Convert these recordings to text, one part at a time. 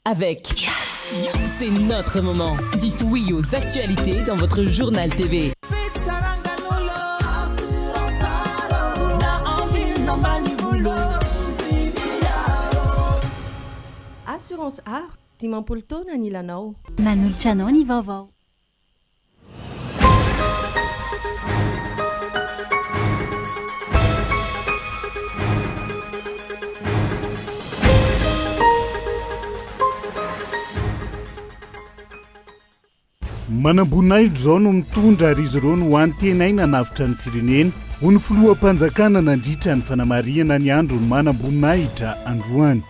avec Yes. C'est notre moment. Dites oui aux actualités dans votre journal TV. Assurance Art, timampolo taona ny ilanao. Manolotra anao ny vaovao. Manamboninahitro zao no mitondra ary izy ireo no antenaina navitra ny firenena ho ny filoham-panjakana nandritra ny fanamariana ny andro ny manamboninahitra androany.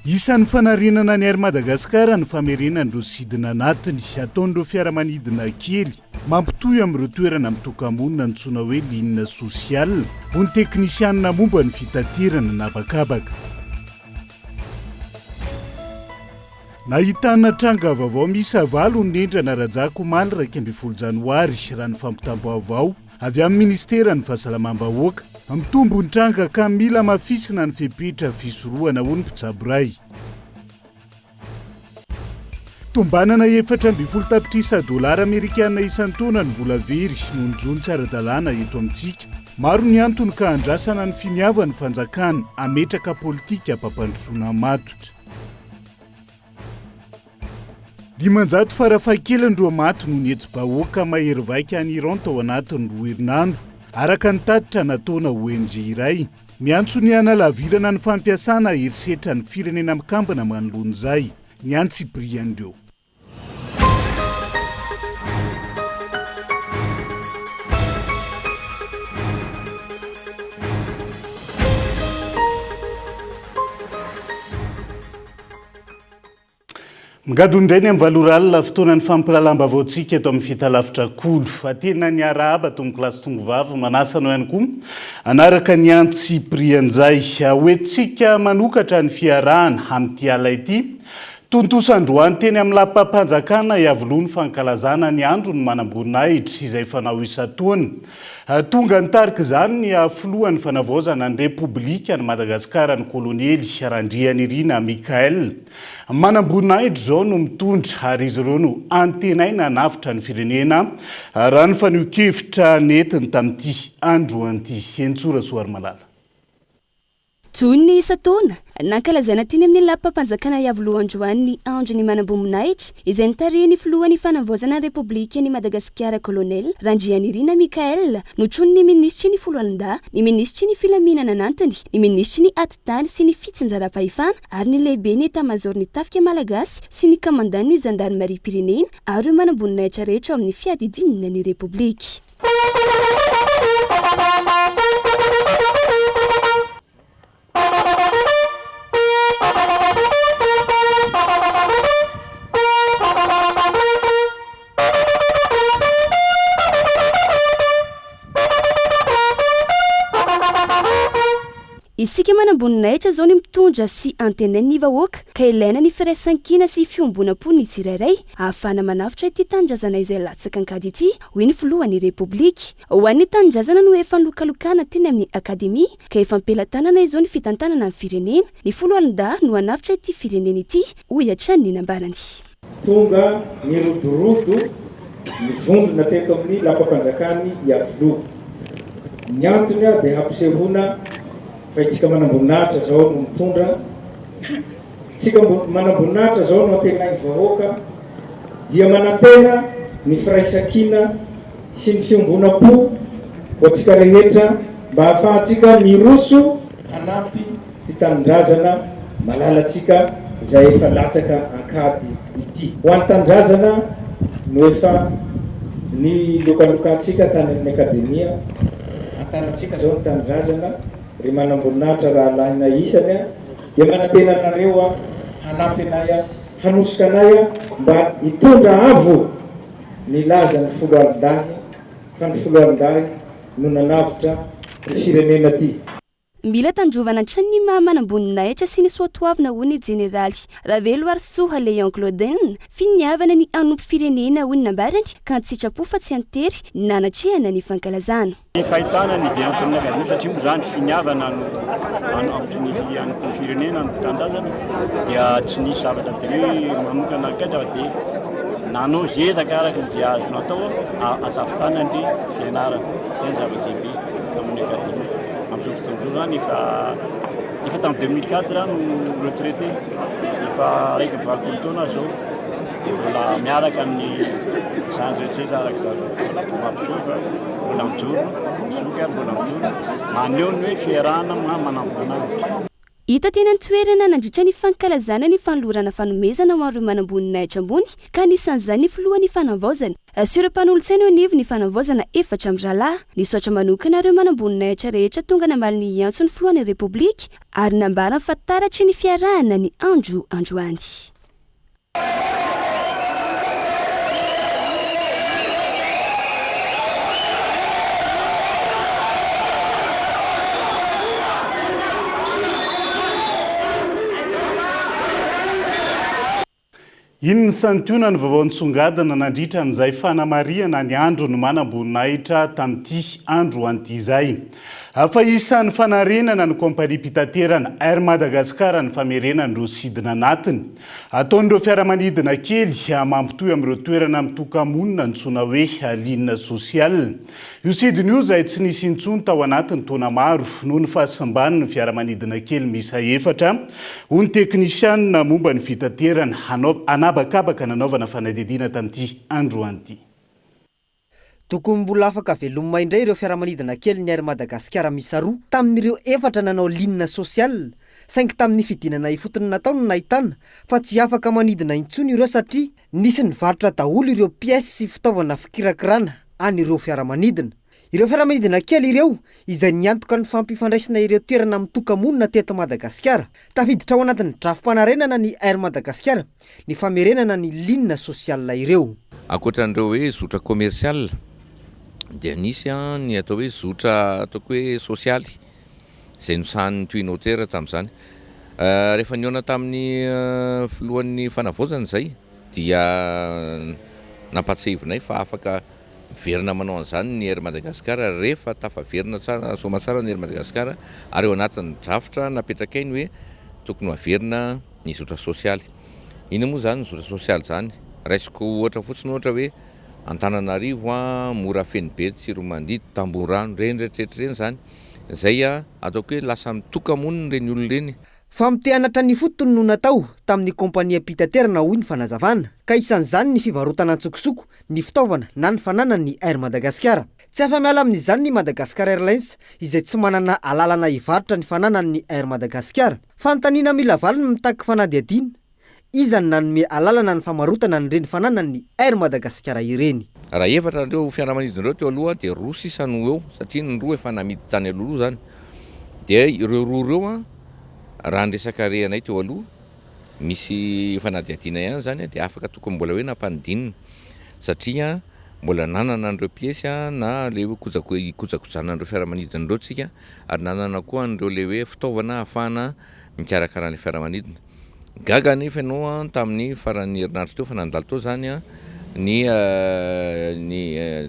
Isan'ny fanarenana ny ary Madagasikara ny famerenan'ireo sidina anatiny ataon'ireo fiaramanidina kely mampitohy amin'ireo toerana mitoka-monina antsoina hoe ligne sosial ho ny teknisianina momba ny fitaterana nabakabaka. Nahitana tranga vaovao misa valo ny nendrana Rajako Omaly 12 Janoary raha ny fampitam-baovao avy amin'ny ministera ny fahasalamam-bahoaka mitombo ny tranga ka mila mafisina ny fepetra fisorohana ho ny mpitsaboray. Tombanana 400 tapitrisa dolara amerikana isan-taona ny vola very no nijony tsy ara-dalàna eto amintsika. Maro ny antony ka andrasana ny finiavan'ny fanjakana ametraka politika ampapandrosoana matotra. Dimanjato farafahakelindroa maty no nihetsi-bahoaka mahery vaika any Iran tao anatiny 2 herinandro araka ny tatitra nataona ONG iray miantso ny hanalavirana ny fampiasana herisetra ny firenena mikambana manoloana izay ny antsipriandreo. Migadondray ny amin'ny valoralina fotoanan'ny fampirahalam-baovaontsika eto amin'ny fitalavitra kolo. Atena ny arahaba tony kilasy tongo vava manasana ihany koa anaraka ny antsiprian'izay hoentsika manokatra ny fiarahana amin'ity ala ity. Tontoso androany teny amin'ny lapam-panjakana hiavoloany fankalazana ny andro ny manamboninahitra izay fanao isan-taona. Tonga nitarika izany ny afoloan'ny fanavaozana ny Repoblika ny Madagasikara ny kolonely Randrianirina Mikael. Manamboninahitra zao no mitondra ary izy ireo no antenaina navitra ny firenena raha ny fanio-kevitra netiny tamin'ity androan'ity. Entsora Soary Malala. Toy ny isan-taona nankalazaina teny amin'ny lapam-panjakana hiavolohan-droany ny andro ny manamboninahitra izay nitarihiny filohan'ny fanavaozana ny Repoblika ny Madagasikara kolonely Randrianirina Mikael notrony ny ministry ny foloalinda, ny ministry ny filaminana anantiny, ny ministry ny atitany sy ny fitsinjaram-pahefana ary ny lehibe ny etat-major ny tafika malagasy sy ny kamandan'ny zandarmerie pirenena ary io manamboninahitra rehetra amin'ny fiadidinina ny Repoblika. Isika manamboninahitra zao ny mitondra sy antenainy vahoaka ka ilaina ny firaisankina sy fiombona-po ny tsirairay ahafana manavitra ity tanindrazana izay latsaka ankady ity hoy ny filohan'ny Repoblika. Ho an'ny tanindrazana no efa nilokalokana teny amin'ny akademia ka efa mipelatanana izao ny fitantanana ny firenena. Ny foloalinda no hanavitra ity firenena ity hoy hatrany ny nambarany. Tonga mirodorodo mivondrona teto amin'ny lapam-panjakany hiavoloha. Ny antony dia hampisehoana fa itsika manamboninahitra zao no mitondra. Tsika manamboninahitra zao no antenainy vahoaka dia manantena ny firaisankina sy ny fiombona-po ho atsika rehetra mba ahafahantsika miroso hanampy ty tanindrazana malalatsika izay efa latsaka ankady ity. Ho an'ny tanindrazana no efa ny lokalokantsika tany amin'ny akademia antanatsika zao ny tanindrazana ry manamboninahitra raha lahina isany dia manantena anareo hanampy anay hanosika anay mba hitondra avo ny laza ny foloalindahy fa ny foloalindahy no nanavitra ny firenena ty. mila tandrovana trany maha manamboninaitra sy ny soatoavina ho ny jeneraly ravelo arsoha Léon Claudin finiavana ny anompo firenena ho ny nambarany ka tsy sitrapo fa tsy antery nanatrehana ny fankalazana. Ny fahitana ny dia antonona satria moa zany finiavana anompo ny firenena no tanindrazana dia tsy nisy zavatra tireo manokana katra dia nanao zezaka araka ny azo natao atafitana ny fianarana zay zava-dehibe tamin'ny akademia. Amin'izao fotoan'izao zany efa tamin'ny 2004 no retraité efa raiky mivalopolo taona zao dia mbola miaraka amin'ny zany retraité araka zao mampisofa mbola mijoro soka mbola mijoro maneho ny hoe fiarahana manambona azy. Hita tena nitoerana nandritra ny fankalazana ny fanolorana fanomezana ho an'ireo manamboninaitra ambony ka nisan'izany ny filohan'ny fanavaozana. Sy ireo mpanolontsaina eo anivo ny fanavaozana 4 rahalahy nisaotra manokana ireo manamboninaitra rehetra tonga namaly ny antso ny filohan'ny repoblika ary nambara fa taratry ny fiarahana ny andro androany. Iny ny santiona ny vaovao nisongadina nandritra n'izay fanamariana ny andro no manamboninahitra tamin'ity andro anty izay. Afa isan'ny fanarenana ny kompania pitaterana Air Madagascar ny famerenan'ireo sidina anatiny. Ataon'ireo fiaramanidina kely mampitohy amin'ireo toerana mitoka-monina ntsona hoe ligne sociale. Io sidina io izay tsy nisy intsony tao anatiny taona maro noho ny fahasamban'ny fiaramanidina kely misa 4 ho ny teknisianina momba ny fitaterana anabakabaka nanaovana fanadidina tamin'ity andro anty. Tokony mbola afaka velomina indray ireo fiaramanidina kely ny Air Madagascar misa 2 tamin'ireo 4 nanao ligne sociale saingy tamin'ny fidinana ifotony natao no nahitana fa tsy afaka manidina intsony ireo satria nisy nivarotra daholo ireo pièces sy fitaovana fikirakirana an'ireo fiaramanidina. Ireo fiaramanidina kely ireo izay niantoka ny fampifandraisana ireo toerana mitoka-monina teto Madagasikara tafiditra ao anatin'ny drafim-panarenana ny Air Madagascar ny famerenana ny ligne sociale ireo. Ankoatran'ireo hoe zotra commercial dia nisy ny atao hoe zotra ataoko hoe sosialy izay nosahan'ny toinotera tamin'izany. Rehefa niona tamin'ny filohan'ny fanavaozana izay dia nampatsahivonay fa afaka miverina manao an'izany ny Air Madagascar rehefa tafaverina tsara somatsara ny Air Madagascar ary eo anatin'ny drafitra napetrakainy hoe tokony haverina ny zotra sosialy. Iny moa zany zotra sosialy zany raisiko ohatra fotsiny ohatra hoe Antananarivo mora feno be tsiro mandidy tamborano reny rehetrarehetra zany izay ataoko hoe lasa mitoka-monina reny olona reny. Famiteanatra ny fotony no natao tamin'ny kompania pitaterana hoy ny fanazavana ka isan'izany ny fivarotana antsokosoko ny fitaovana na ny fananany ny Air Madagascar. Tsy afa-miala amin'izany ny Madagascar Airlines izay tsy manana alalana hivarotra ny fananany ny Air Madagascar. Fanontaniana mila valiny mitaky fanadihadiana izany nanome alalana ny famarotana ny reny fananany ny Air Madagascar ireny. Raha 4 andreo fiaramanidin'ireo teo aloha dia 2 sisa no eo satria ny 2 efa namidy tany aloha zany. Dia ireo 2 ireo raha ndresaka rehanay teo aloha misy fanadihadiana ihany zany dia afaka tokony mbola hoe nampanidinina satria mbola nanana an'ireo pièces na le hoe kojakojana an'ireo fiaramanidin'ireo tsika ary nanana koa an'ireo le hoe fitaovana ahafahana mikarakara ny fiaramanidina. Gaga nefa ianao tamin'ny faran'ny herinandro teo fa nandalo teo zany ny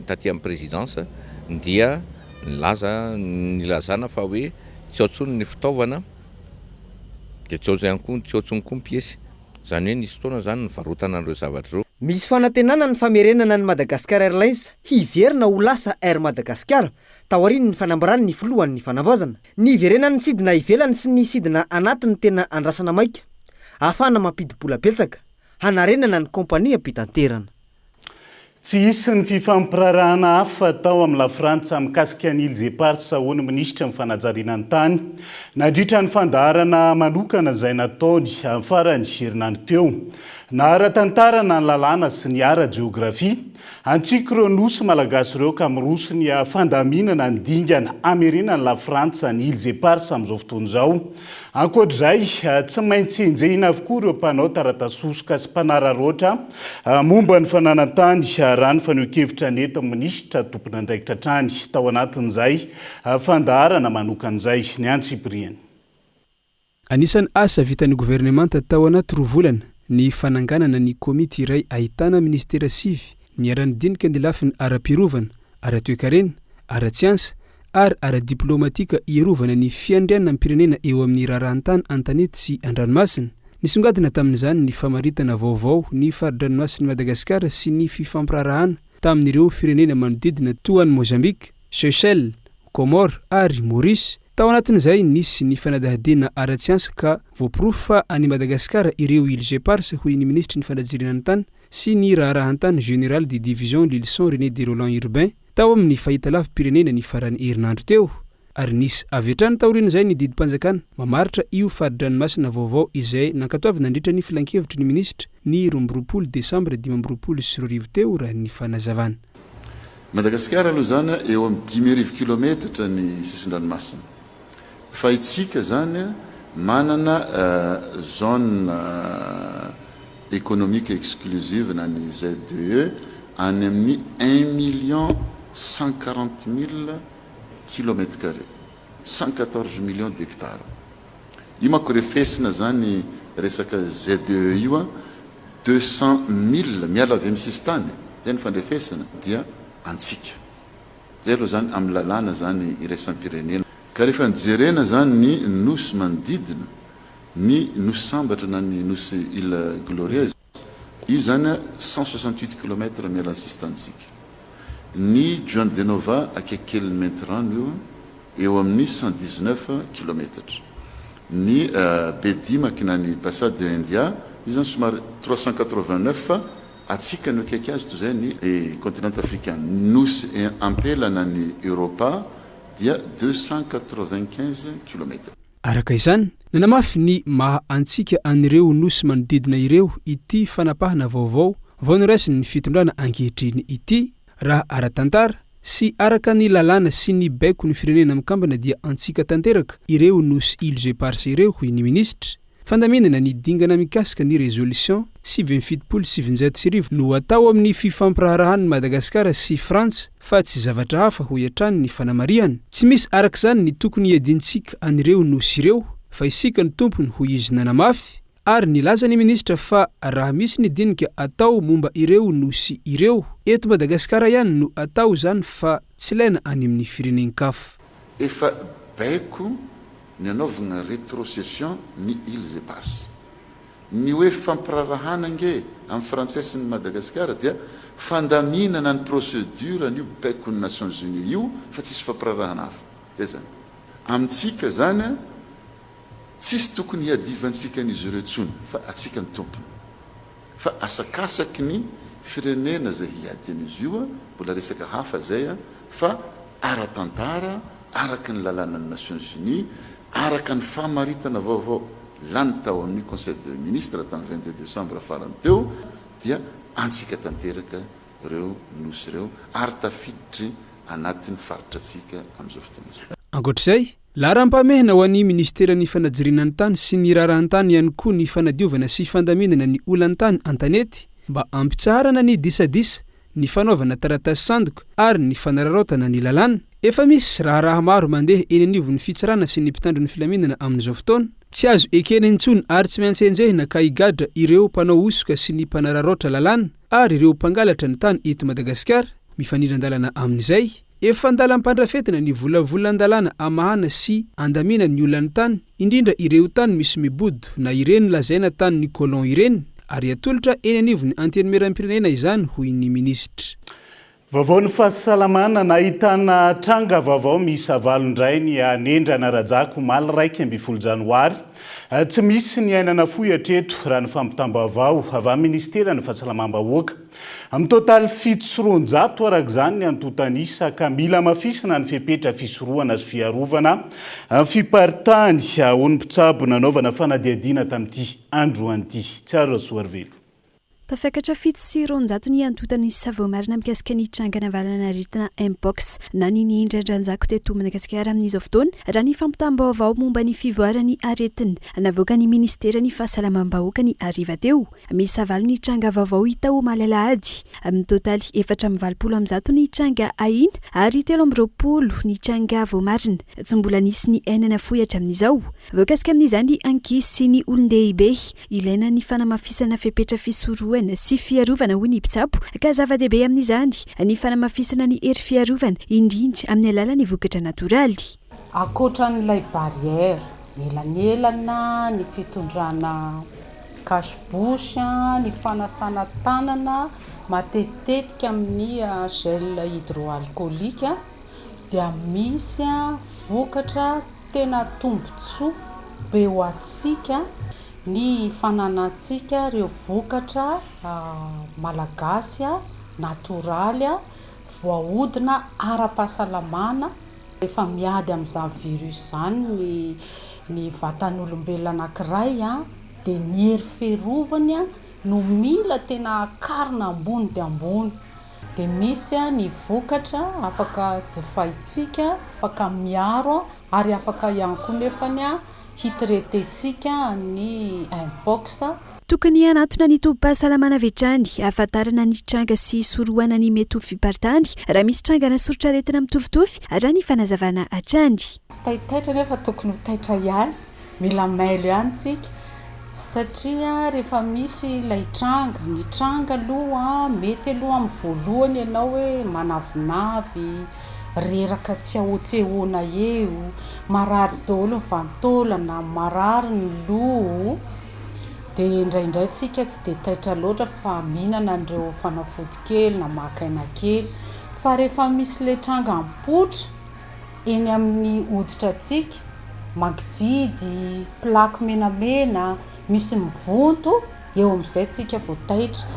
taty amin'ny présidence dia nilazana fa hoe tsy aotsony ny fitaovana dia tsy aotsony koa ny pièces zany hoe nisy fotoana zany nivarotana an'ireo zavatra ireo. Misy fanantenana ny famerenana ny Madagascar Airlines hiverina ho lasa Air Madagascar taoriany ny fanambarany ny filohan'ny fanavaozana. Ny iverenan'ny sidina ivelany sy ny sidina anatiny tena andrasana maika ahafahana mampidi-bola betsaka hanarenana ny kompania pitaterana. Tsy hisy ny fifampirarahana hafa tao amin'ny Lafrantsa mikasika ny Îles Éparses hono minisitra amin'ny fanajariana ny tany nandritra ny fandaharana manokana izay nataony amin'ny farany herinandro teo. Nahara-tantarana ny lalàna sy ny ara-geografia antsika ireo nosy malagasy ireo ka miroso ny fandaminana ny dingana ameriana ny Lafrantsa ny Îles Éparses amin'izao fotoana izao. Ankoatr'izay tsy maintsy enjehina avokoa ireo mpanao taratasosoka sy mpanararoatra momba ny fananantany rano faneo-kevitra neto minisitra tompona andraikitra trany tao anatin'izay fandaharana manokan'izay ny Antsipriany. Anisan'ny asa vitan'ny gouvernemanta tao anaty roa-volana ny fananganana ny komity iray ahitana ministera sivy miara-nidinika ny lafiny ara-pirovana, ara-toekarena, ara-tsiansa ary ara-diplomatika iarovana ny fiandrianana pirenena eo amin'ny rarahantany an-tanety sy an-dranomasina. Nisongadina tamin'izany ny famaritana vaovao ny fari-dranomasin'i Madagasikara sy ny fifampirarahana tamin'ireo firenena manodidina toa ny Mozambique, Seychelles, Comores ary Maurice. Tao anatin'izay nisy ny fanadahadiana ara-tsiansa ka voapirofo fa any Madagasikara ireo îles Éparses hoy ny ministry ny fanadrirana ny tany sy ny raharahan-tany général de division Lilson René de Roland Urbain tao amin'ny fahitalavy pirenena ny farany herinandro teo. Ary nisy avy hatrany taorian'izay ny didim-panjakana mamaritra io fari-dranomasina vaovao izay nankatoavina nandritra ny filan-kevitry ny ministra ny 12 Desambra 2024 teo raha ny fanazavana. Madagasikara aloha zany eo amin'ny 10,000 kilometatra ny sisin-dranomasina. Fa itsika zany manana zone économique exclusive na ny ZDE any amin'ny 1,140,000 kilomètres carrés, 114 millions d'hectares. Io manko refesina zany resaka ZDE io 200,000 miala avy amin'ny sistany zay ny fandrefesina dia antsika. Zay aloha zany amin'ny lalàna zany iraisam-pirenena. Ka rehefa nijerena zany ny nosy manodidina ny nosy sambatra na ny nosy île glorieuse io zany 168 km miala ny sistantsika. Ny Juan de Nova akekely Maintran io eo amin'ny 119 km. Ny Bedima na ny Passade de India io zany somary 389 atsika no akaiky azy toy zay ny continent africain. Nosy ampelana ny Europa dia 295 km. Araka izany, nanamafy ny maha antsika an'ireo nosy manodidina ireo ity fanapahana vaovao vao noraisiny ny fitondrana ankehitriny ity raha ara-tantara sy araka ny lalàna sy ny baiko ny firenena mikambana dia antsika tanteraka ireo nosy îles Éparses ireo hoy ny ministra. Fandaminana ny dingana mikasika ny résolution 777 no atao amin'ny fifampiraharahan'ny Madagasikara sy Frantsa fa tsy zavatra hafa ho iatrany ny fanamarihany. Tsy misy araka izany ny tokony iadintsika an'ireo nosy ireo fa isika ny tompony ho izy nanamafy ary nilaza ny ministra fa raha misy ny dinika atao momba ireo nosy ireo eto Madagasikara ihany no atao zany fa tsy ilaina any amin'ny firenenkafa. Efa baiko ny anaovana rétrocession ny îles Éparses. Ny hoe fampirarahana nge amin'ny frantsay sy ny Madagasikara dia fandaminana ny procédure ny baiko ny Nations Unies io fa tsisy fampirarahana hafa. Zay zany. Amintsika zany tsisy tokony hiadivantsika n'izy ireo tsony fa atsika ny tompony. Fa asakasaky ny firenena zay hiadin'izy io mbola resaka hafa zay fa ara-tantara araka ny lalàna ny Nations Unies araka ny famaritana vaovao lany tao amin'ny Conseil de ministres tamin'ny 22 décembre farany teo dia antsika tanteraka ireo nosy ireo ary tafiditry anatin'ny faritratsika amin'izao fotoana izao. Ankoatr'izay, laharam-pamehana ho an'ny ministeran'ny fanadiriana ny tany sy ny rarahantany ihany koa ny fanadiovana sy fandaminana ny olantany an-tanety mba ampitsaharana ny disadisa ny fanaovana taratasy sandoka ary ny fanararaotana ny lalàna. Efa misy raha maro mandeha eny anivon'ny fitsarana sy ny mpitandro ny filaminana amin'izao fotoana. Tsy azo ekena intsony ary tsy maintsy enjehina ka higadra ireo mpanao osoka sy ny mpanararaotra lalàna ary ireo mpangalatra ny tany eto Madagasikara. Mifanindran-dalana amin'izay, efa andalam-pandrafetina ny volavolan-dalàna amahana sy andamina ny olana tany, indrindra ireo tany misy mibodo na ireny lazaina tany ny colon ireny ary atolotra eny anivon'ny antenimieram-pirenena izany hoy ny ministra. Vaovao ny fahasalamana nahitana tranga vaovao miisa valondray ny anendrana Rajako omaly 1 Janoary. Tsy misy ny ainana fohy hatreto raha ny fampitam-baovao avy amin'ny ministera ny fahasalamam-bahoaka. Amin'ny totaly 700 araka izany ny antotanisa ka mila mafisina ny fepetra fisorohana sy fiarovana fiparitany ho ny mpitsabo nanaovana fanadihadiana tamin'ity andro an'ity. Tsara soarvelo. Tafakatra fito sy roanjato ny antotany savomarina mikasika ny trangana valanaretina mpox na ny indrandraanjako teto Madagasikara amin'izao fotoana raha ny fampitam-baovao momba ny fivoarany aretina navoaka ny ministera ny fahasalamam-bahoaka ny ariva teo. Misy avalo ny tranga vaovao hita ho malalahady. Amin'ny totaly 420 ny tranga ahina ary 320 ny tranga voamarina. Tsy mbola nisy ny enana fohy hatramin'izao. Voakasika amin'izany ankizy sy ny olon-dehibe ilaina ny fanamafisana fepetra fisorohana sy fiarovana hoy ny mpitsapo ka zava-dehibe amin'izany ny fanamafisana ny hery fiarovana indrindra amin'ny alalan'ny vokatra natoraly. Ankoatran'ilay barrière elanelana ny fitondrana cache-bouche, ny fanasana tanana matetetika amin'ny gel hydroalcoolique dia misy vokatra tena tombontsoa be ho antsika ny fananantsika reo vokatra malagasy natoraly voahodina ara-pahasalamana efa miady amin'izany virus zany ny vatan'olombelona anankiray dia ny hery fiarovany no mila tena akarina ambony dia ambony. Dia misy ny vokatra afaka jifaintsika afaka miaro ary afaka ihany koa nefany hitretentsika ny mpox. Tokony anatona ny tobim-pahasalamana vetrany ahafantarana ny tranga sy sorohana ny mety ho fipartany raha misy trangana soritra aretina mitovitovy raha ny fanazavana hatrany. Tsy taitaitra nefa tokony ho taitra ihany, mila mailo ihany tsika satria rehefa misy ilay tranga, ny tranga aloha mety aloha amin'ny voalohany ianao hoe manavinavy, reraka tsy ahotsehoana eo, marary daholo ny vantolana, marary ny loha. Dia indraindray tsika tsy dia taitra loatra fa mihinana andreo fanafody kely na makaina kely. Fa rehefa misy ilay tranga mipoitra eny amin'ny hoditra tsika, magdidy, plaque menamena, misy mivonto, eo amin'izay tsika vao taitra.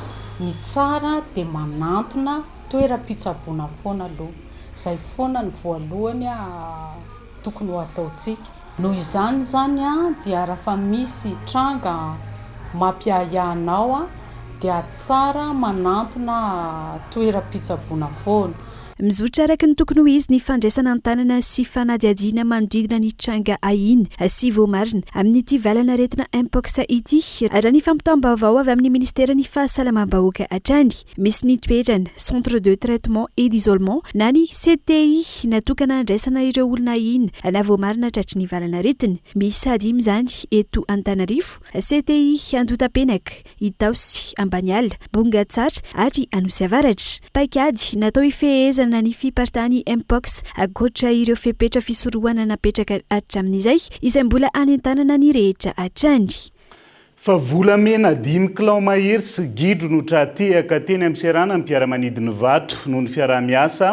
Ny tsara dia manantona toeram-pitsaboana foana aloha. Izay foana ny voalohany tokony ho ataontsika. Noho izany zany dia raha misy tranga mampiahiahinao dia tsara manantona toeram-pitsaboana foana. Mizotra araka ny tokony ho izy ny fandraisana an-tanana sy fanadihadiana manodidina ny tranga ahina sy voamarina amin'ity valanaretina mpox ity raha ny fampitam-baovao avy amin'ny ministera ny fahasalamam-bahoaka hatrany. Misy ny toerana centre de traitement et d'isolement na ny CTI natokana andraisana ireo olona ahina na voamarina tratry ny valanaretina. Misy adimy izany eto Antananarivo, CTI Andotapenaka, Itaosy, Ambaniala, Bongatsara ary Anosy Avaratra. Paikady natao ifehezana na ny fipartany mpox akoatra ireo fepetra fisorohana napetraka hatramin'izay izay mbola any an-tanana ny rehetra hatrany. Fa volamena 5 kilao mahery sy gidro no trahatehaka teny amin'ny serana ny mpiara-manidiny vato noho ny fiaraha-miasa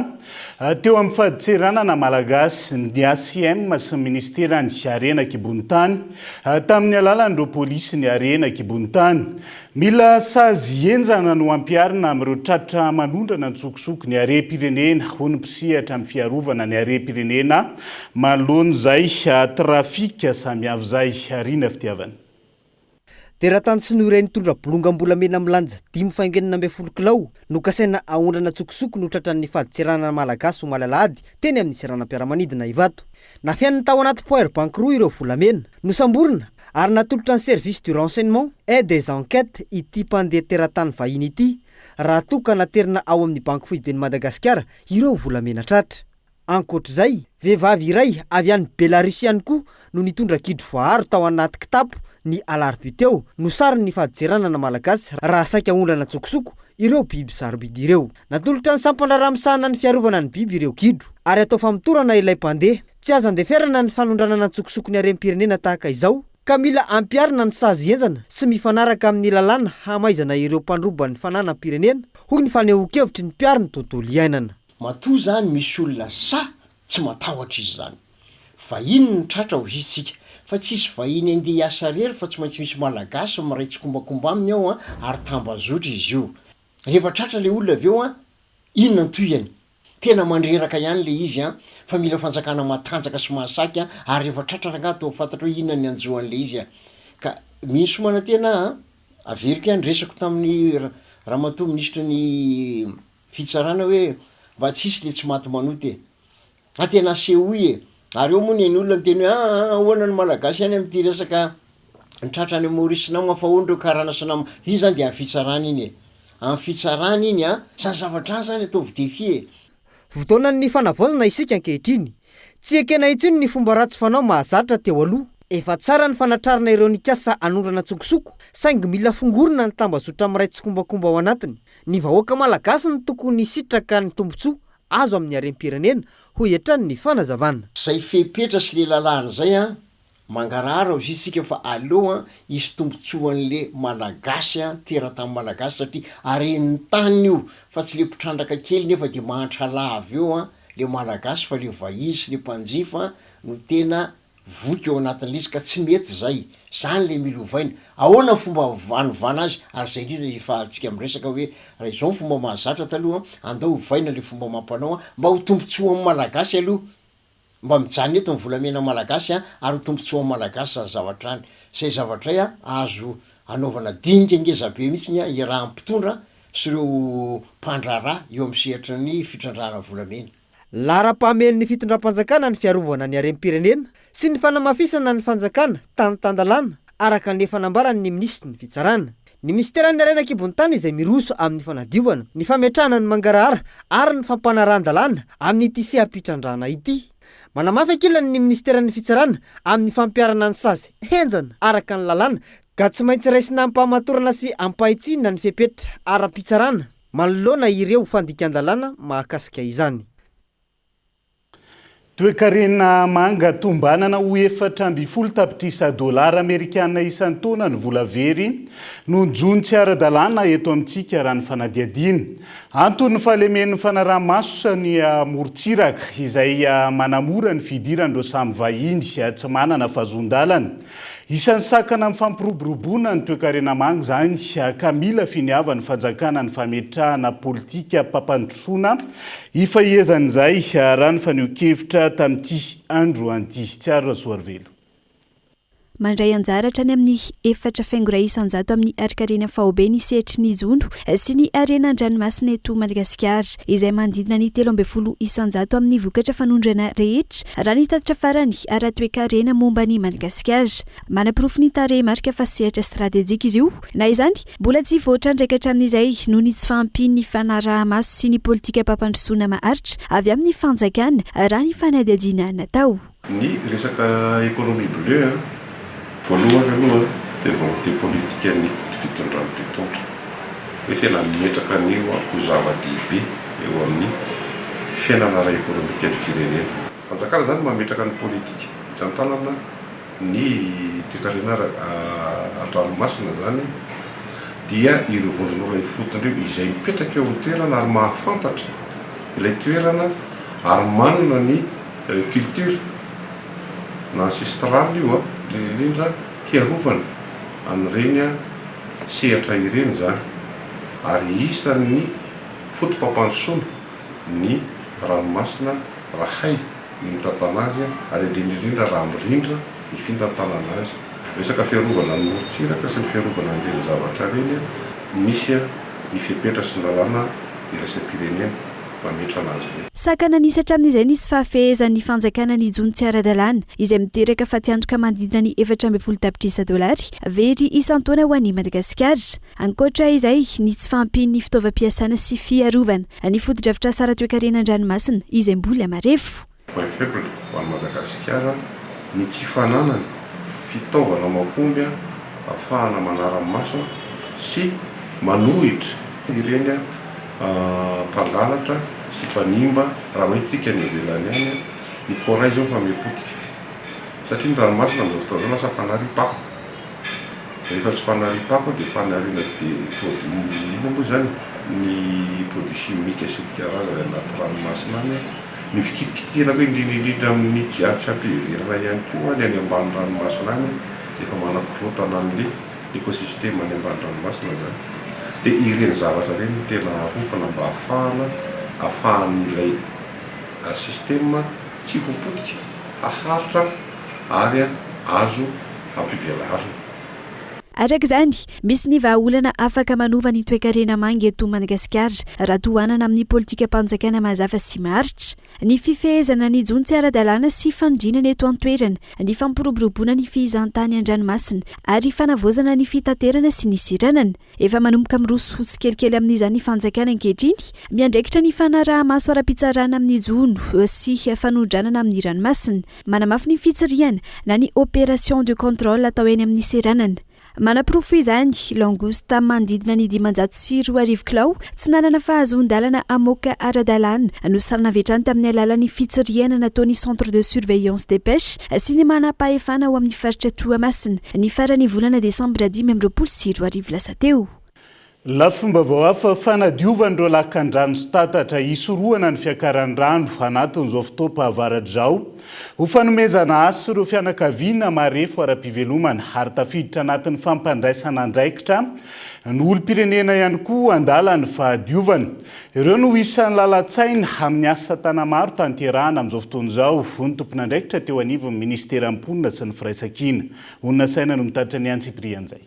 teo amin'ny faditseranana malagasy ny ACM sy ministera ny Arena Kibontany tamin'ny alalan'ireo polisy ny Arena Kibontany. Mila sazy enjana no ampiarina amin'ireo tratra manondrana ntsokosoko ny harem-pirenena ho ny mpisehatra amin'ny fiarovana ny harem-pirenena manoloana izay trafika samihafa izay ariana fitiavana. Teratany sy noray nitondra bolongambolamena milanja 5.20 kilao no kasaina aondrana tsokosoko no tratran'ny faditseranana malagasy ho malalahady teny amin'ny seranam-piaramanidina Ivato. Nafian'ny tao anaty power bank roa ireo volamena no samborina ary natolotra ny service du renseignement et des enquêtes ity mpandeha teratany vahiny ity raha toka naterina ao amin'ny banky foiben'ny Madagasikara ireo volamena tratra. Ankoatr'izay, vehivavy iray avy any Belarus ihany koa no nitondra kidro voaharo tao anaty kitapo ny alarobia teo no sariny ny faditseranana malagasy raha saika ondrana tsokosoko ireo biby sarobidy ireo. Natolotra ny sampandraramisahana ny fiarovana ny biby ireo kidro ary atao famitorana ilay mpandeha tsy azo andeferana ny fanondranana ny tsokosoko ny harem-pirenena tahaka izao ka mila ampiarina ny sazy enjana sy mifanaraka amin'ny lalàna hamaizana ireo mpandroban'ny fananam-pirenena hoy ny fanehoan-kevitry ny mpiary ny tontolo iainana. Matoa zany misy olona sa tsy matahotra izy zany. Vahiny ny tratra ho isika fa tsisy vahiny andeha hiasa rery fa tsy maintsy misy malagasy miraitsy kombakomba aminy ao ary tambazotra izy io. Rehefa tratra le olona avy eo inona ny toyany? Tena mandreraka ihany le izy fa mila fanjakana matanjaka sy mahasaky ary rehefa tratra raha atao fantatra hoe inona ny anjoan'le izy ka misy manatena averika ny resako tamin'ny ramatoa ministra ny fitsarana hoe mba tsisy le tsy maty manoty atena sehoy ary eo moa ny olona ny teny hoe ahoana ny malagasy any am'ty resaka nitratrany morisina mafahoandreo karanasana io zany de am'fitsarana iny am'y fitsarana iny sany zavatra any zany ataovy defie fotoana ny fanavozana isika ankehitriny tsy ekena itsiny ny fomba ratsy fanao mahazatra teo aloha efa tsara ny fanatrarana ireo nikasa anondrana tsokosoko saingy mila fongorona ny tambazotra amiray tsy kombakomba ao anatiny ny vahoaka malagasy ny tokony sitraka ny tombontsoa azo amin'ny harem-pirenena ho etrany ny fanazavana zay fepetra sy le lalàna zay mangarara ozy isika fa aloha isy tombotsoan'le malagasy teratany malagasy satria aren'ny tany io fa tsy le mpitrandraka kely nefa de mahantrala avy eo le malagasy fa le vaizy le mpanjifa no tena voky eo anatin'le izy ka tsy mety zay zany le milovaina ahoana fomba vanovana azy ary zay indrindra efa atsika am'resaka hoe raha izao ny fomba mahazatra taloha andao hovaina le fomba mampanao mba ho tombotsoa amin'ny malagasy aloha mba mijany eto nyvolamena malagasy ary ho tombotsoa amin'ny malagasy za zavatra any zay zavatra y azo anaovana dinika ngezabe mihitsy iraha mpitondra sy ireo mpandrara eo amin'ny sehatra ny fitrandrana volamena lara-pahamelon'ny fitondram-panjakana ny fiarovana ny harem-pirenena sy ny fanamafisana ny fanjakana tany-tandalàna araka ny fanambarany ny ministra ny fitsarana ny ministeran'ny arenakibony tany izay miroso amin'ny fanadiovana ny fametrahana ny mangarahara ary ny fampanarahan-dalàna amin'ny seha-pitrandrana ity manamafy akilany ny ministeran'ny fitsarana amin'ny fampiarana ny sazy henjana araka ny lalàna ka tsy maintsy raisina ampahamatorana sy ampahitsinina ny fepetra ara-pitsarana manoloana ireo fandikan-dalàna mahakasika izany toekarena manga tombanana ho 400 tapitrisa dolara amerikana isan'ny taona ny vola very no njony tsy ara-dalàna eto amintsika raha ny fanadiadiana antony fahalemen'ny fanaraha-maso ny morontsiraka izay manamora ny fidirandreo samy vahiny tsy manana fahazon-dalana isan'ny sakana amin'ny fampiroboroboana ny toekarena manga zany ka mila finiava ny fanjakana ny fametrahana politika mpampandrosoana ifahezan'izay raha ny faneho-kevitra tamin'ity andro anty tsy ary rasoarvelo mandray anjaratra ny amin'ny efatra faingo ray isan-jato amin'ny arikarena fahobe ny sehatry ny zondo sy ny arena an-dranomasina eto Madagasikara izay manodidina ny 13 isan-jato amin'ny vokatra fanondrana rehetra raha ny tatitra farany ara-toekarena momba ny Madagasikara manam-pirofo ny tare marika fa sehatra stratejika izy io na izany mbola tsy voatra ndraika hatramin'izay noho ny tsy fahampiany fanaraha-maso sy ny politika mpampandrosoana maharitra avy amin'ny fanjakana raha ny fanadiadiana natao ny resaka économie bleue voalohany aloha dia volonté politique ny fitondram-pitondra hoe tena mimetraka an'io ho zava-dehibe eo amin'ny fiainana ara économika ny firenena fanjakana zany mametraka ny politika hitantanana ny toekarena an-dranomasina zany dia ireo vondron'olona ifotondreo izay mipetraka eo amin'ny toerana ary mahafantatra ilay toerana ary manana ny culture na ancestrale io indrindra hiarovana an'ireny sehatra ireny zany ary isan'ny fotom-pampandrosoana ny ranomasina rahay ny mitantana azy ary indrindrindrindra raha mirindra ny fitantanana azy resaka fiarovana ny morontsiraka sy ny fiarovana an'ireny zavatra reny misy ny fipetra sy ny lalàna iraisam-pirenena mametrana azy sakana nisy hatramin'izay nisy fahafehezan'ny fanjakana ny jony tsy ara-dalàna izay miteraka fa tiantoka manodidina ny 400 tapitrisa dolary very isan-taona ho an'ny Madagasikara ankoatra izay ny tsy fahampian'ny fitaovam-piasana sy fiarovana ny foto-dravitra sara toekarena an-dranomasina izay mbola marefo point faible ho an'ny Madagasikara ny tsy fananany fitaovana mahomby ahafahana manara-maso sy manohitra ireny mpangalatra sy mpanimba raha mahitsika ny ivelany any ny coray zao fa mipotika satria ny ranomasina amin'izao fotoana zao lasa fanaripako rehefa tsy fanaripako dia fanariana dia produit ino moa zany ny produit chimique sy ny karazany anaty ranomasina any ny fikitikitihana hoe indrindrindrindra amin'ny jiatsy ampiheverana ihany koa any ambany ranomasina any efa manakorotana an'le écosystème any ambany ranomasina zany dia ireny zavatra reny tena arofana mba ahafahan'ilay système tsy hopotika haharitra ary azo ampivelarina araka izany misy ny vahaolana afaka manova ny toe-karena mangy eto Madagasikara raha tohanana amin'ny politika mpanjakana mazava sy maritra ny fifehezana ny jony tsy ara-dalàna sy fandrinana eto an-toerana ny fampiroboroboana ny fihizan-tany an-dranomasina ary fanavozana ny fitaterana sy ny siranana efa manomboka miroso fotsy kelikely amin'izany fanjakana ankehitriny miandraikitra ny fanaraha-maso ara-pitsarana amin'ny jono sy fanodranana amin'ny ranomasina manamafy ny fitsiriana na ny opération de contrôle atao eny amin'ny seranana manapirofo izany langouste manodidina ny 504 kilao tsy nanana fahazoan-dalana amoaka ara-dalàna no sarina vetrany tamin'ny alalan'ny fitsiriana nataon'ny centre de surveillance des pêches sy ny manam-pahefana ao amin'ny faritra Toamasina ny farany volana desambra 2024 lasa teo. Lafomba vao hafa fanadiovan'ireo lakan-drano sy tatatra isorohana ny fiakaran'ny rano anatin'izao fotoam-pahavaratra izao ho fanomezana asa ireo fianakaviana marefo ara-pivelomana ary tafiditra anatin'ny fampandraisana andraikitra ny olom-pirenena ihany koa andala ny fahadiovana. Ireo no isan'ny lalan-tsaina amin'ny asa tana maro tanterahana amin'izao fotoana izao ho ny tompon'andraikitra teo anivon'ny ministera am-ponina sy ny firaisan-kina. Onona saina no mitaritra ny antsiprian'izay.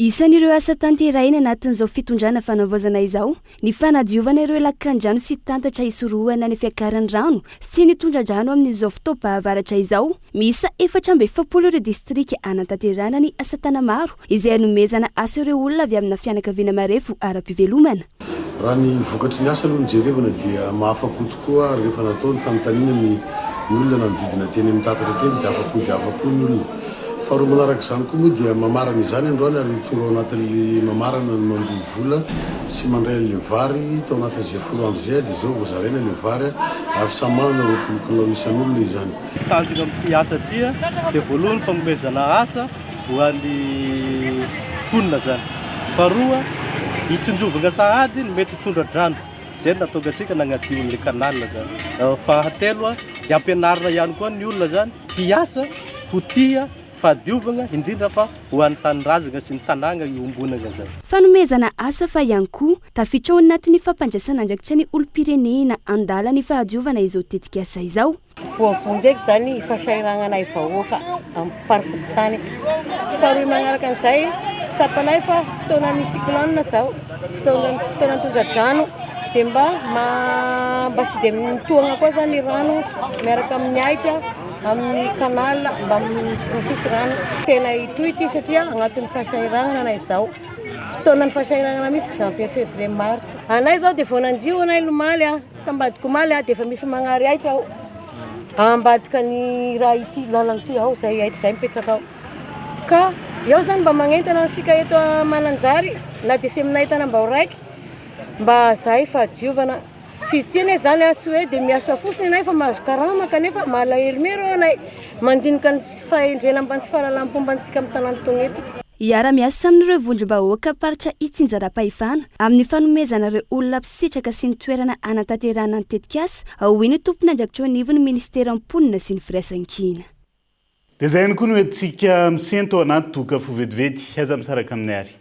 Isan'ireo asa tanterahina anatin'izao fitondrana fanaovozana izao ny fanadiovana ireo lakan-drano sy tantatra isorohana ny fiakaran'ny rano sy ny tondra-drano amin'izao fotoam-pahavaratra izao. Misa 470 ireo distrika anatanterahana ny asa tana maro izay hanomezana asa ireo olona avy amina fianakaviana marefo ara-pivelomana. Raha ny vokatry ny asa aloha nijerevana dia mahafa-po tokoa rehefa natao ny fanontaniana ny olona manodidina teny amin'ny tatatra teny dia afa-po ny olona. Faharoa manaraka izany koa moa dia mamarana izany androany ary tonga ao anatin'le mamarana ny mandoha vola sy mandray le vary tao anatin'izay 10 andro izay dia izao voazaraina le vary ary samana roapolokilao isan'olona izany. Tanjona amin'ity asa ity dia voalohany fanomezana asa ho an'ny mponina zany. Faharoa hitsinjovana sahady ny mety tondra-drano izay natonga antsika nagnadio an'ilay kanalina zany. Fahatelo dia ampianarina ihany koa ny olona zany hiasa ho tia fahadiovana indrindra fa ho an'ny tanirazana sy ny tanàna iombonana zany. Fanomezana asa fa ihany koa tafiditra ao anatin'ny fampandraisana andraikitra ny olom-pirenena andala ny fahadiovana izao tetika asa izao. Voavonjeka zany ifasairanana vahoaka amin'ny parifototany. Faharoa manaraka an'izay sapalay fa fotoanan'ny cyclone zao fotoanan'ny tondra-drano dia mba sy dia mitohana koa zany rano miaraka amin'ny ahitra amin'ny kanal mba mifisy rano tena itoy ity satria agnatin'ny fahasairanana anay izao fotoanan'ny fahasairanana misy janvier février mars anay izao dia vao nanjio anay lomaly tambadika omaly dia efa misy magnary ahitra ao ambadika ny raha ity lalana ity ao zay ahitra zay mipetraka ao ka eo zany mba magnentana ansika eto Mananjary na dia sy aminay tanambao raiky mba zahay fahadiovana fizitina zany sy hoe dia miasa fosiny anay fa mahazo karama kanefa malahelo mero anay mandinika ny fahavelam-bany sy fahalalam-pombantsika amin'ny tanàna tony eto. Iara-miasa amin'ireo vondrom-bahoaka faritra Itsinjaram-pahefana amin'ny fanomezana ireo olona mpisitraka sy ny toerana anatanterahana ny tetika asa hoy ny tompon'andraikitra anivon'ny ministera am-ponina sy ny firaisan-kina. Dia izay ihany koa no entsika misento anaty doka fovetivety aiza misaraka amin'ny ary.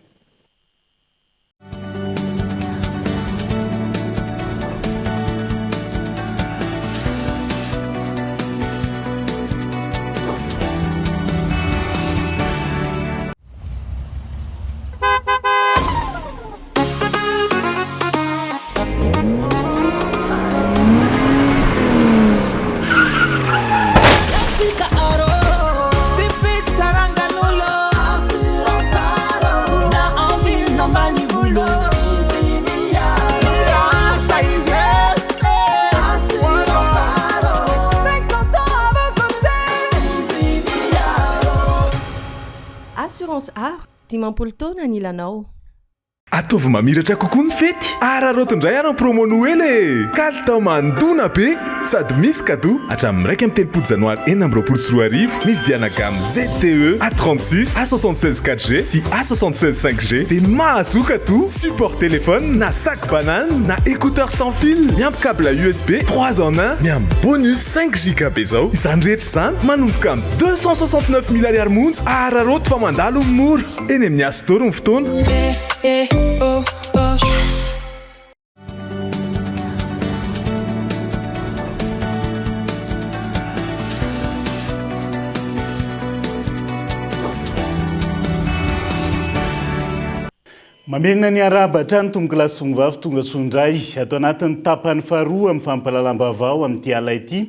Assurance art, dimampolo taona ny ilanao. Ataovy mamiratra kokoa ny fety. Ararotondray ary promo Noël e. Kalitao mandona be sady misy cadeau hatramin'ny 1 janoary 2024 mividiana gamme ZTE A36, A76 4G sy A76 5G dia mahazoka to support téléphone na sac banane na écouteur sans fil miampy câble USB 3 en 1 miampy bonus 5 GB zao. Izany rehetra izany manomboka amin'ny 269 000 ariary monja araroto fa mandalo mora eny amin'ny Astor ny fotoana. Oh, oh, yes. Mamena ny araba hatrany tomboka lasongvavy tonga sondray atao anatin'ny tapany faharoa amin'ny fampalalam-bavao amin'ity ala ity.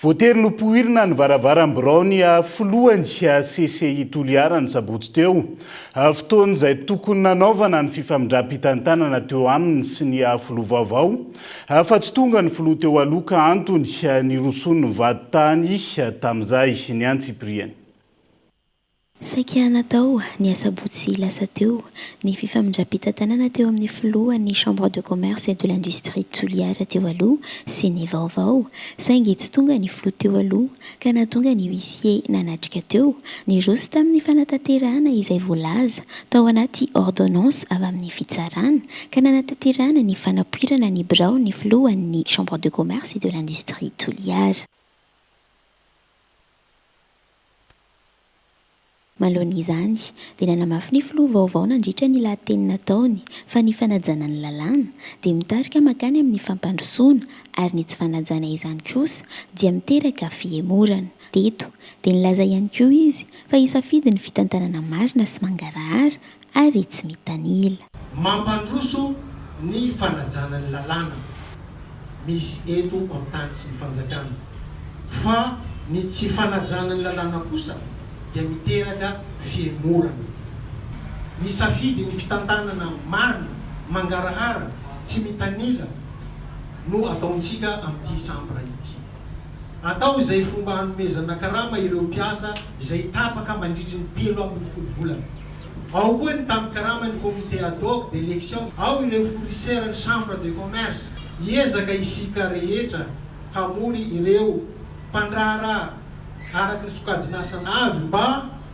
Voatery no poirina ny varavaram-braony filohany CCI Toliara ny sabotsy teo. Fotoana izay tokony nanaovana ny fifamindram-pitantanana teo aminy sy ny filoha vaovao. Fa tsy tonga ny filoha teo aloha ka antony ny roson'ny vaditany tamin'izay ny Antsipriany. Saika natao ny asabotsy lasa teo ny fifamindram-pitantanana teo amin'ny filohan'ny Chambre de commerce et de l'industrie Toliara teo aloha sy ny vaovao. Saingy tsy tonga ny filoha teo aloha ka nahatonga ny huissier nanatrika teo ny rosy tamin'ny fanatanterahana izay voalaza tao anaty ordonnance avy amin'ny fitsarana ka nanatanterahana ny fanapoirana ny birao ny filohan'ny Chambre de commerce et de l'industrie Toliara. Malony izany dia nanamafy ny filoha vaovao nandritra ny lahateny nataony fa ny fanajana ny lalàna dia mitarika makany amin'ny fampandrosoana ary ny tsy fanajana izany kosa dia miteraka fiemorana. Teto dia nilaza ihany koa izy fa hisafidy ny fitantanana marina sy mangarahara ary tsy mitanila. Mampandroso ny fanajana ny lalàna misy eto amin'ny tany sy ny fanjakana fa ny tsy fanajana ny lalàna kosa dia miteraka fiemorana. Ny safidy ny fitantanana marina mangarahara tsy mitanila no ataontsika amin'ity sambra ity. Atao izay fomba hanomezana karama ireo mpiasa izay tapaka mandritra ny 3 volana. Ao koa ny tamy karama ny comité ad hoc d'élection, ao ireo fournisseur ny chambre de commerce hiezaka isika rehetra hamory ireo mpandrara araky ny sokajinasana avy mba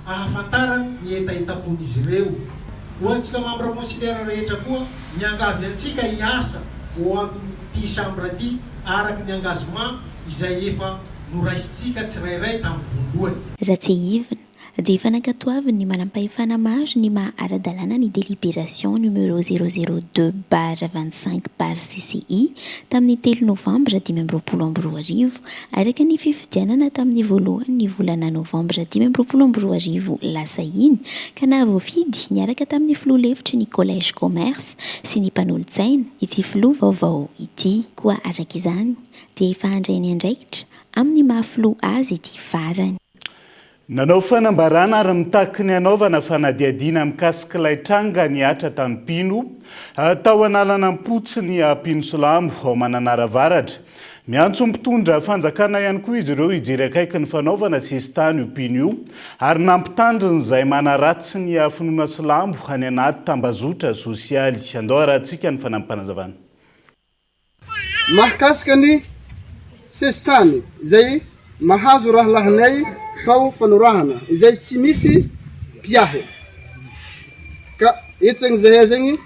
ahafantarany ny etaitapon'izy ireo. Hoantsika membre consiliaire rehetra koa miangavy antsika hiasa ho amin'ity chambre ity araky ny engagement izay efa noraisitsika tsirairay tamin'ny voalohany. Raha tsy hivina dia efa nankatoaviny ny manampahefana maro ny maha ara-dalàna ny délibération numéro 002/25/CCI tamin'ny 3 novambra 2022 araka ny fifidianana tamin'ny voalohan'ny volana novambra 2022 lasa iny ka nahavoafidy niaraka tamin'ny filoha lefitry ny collège commerce sy ny mpanolo-tsaina ity filoha vaovao ity. Koa araka izany dia efa handrainy andraikitra amin'ny mahafiloha azy ity farany. Nanao fanambarana ary mitaky ny anaovana fanadiadiana mikasika ilay tranga niatra tany Pino tao analana ampotsy ny Pino Solambo ao Mananaravaratra. Miantso mpitondra fanjakana ihany koa izy ireo hijery akaiky ny fanaovana sesitany io Pino io ary nampitandriny izay manaratsy ny finoana Solambo any anaty tambazotra sosialy. Andao arahantsika ny fanampanazavana. Mahakasika ny sesitany izay mahazo raha lahanay tao fanorahana izay tsy misy piahy ka etsagny zahay zegny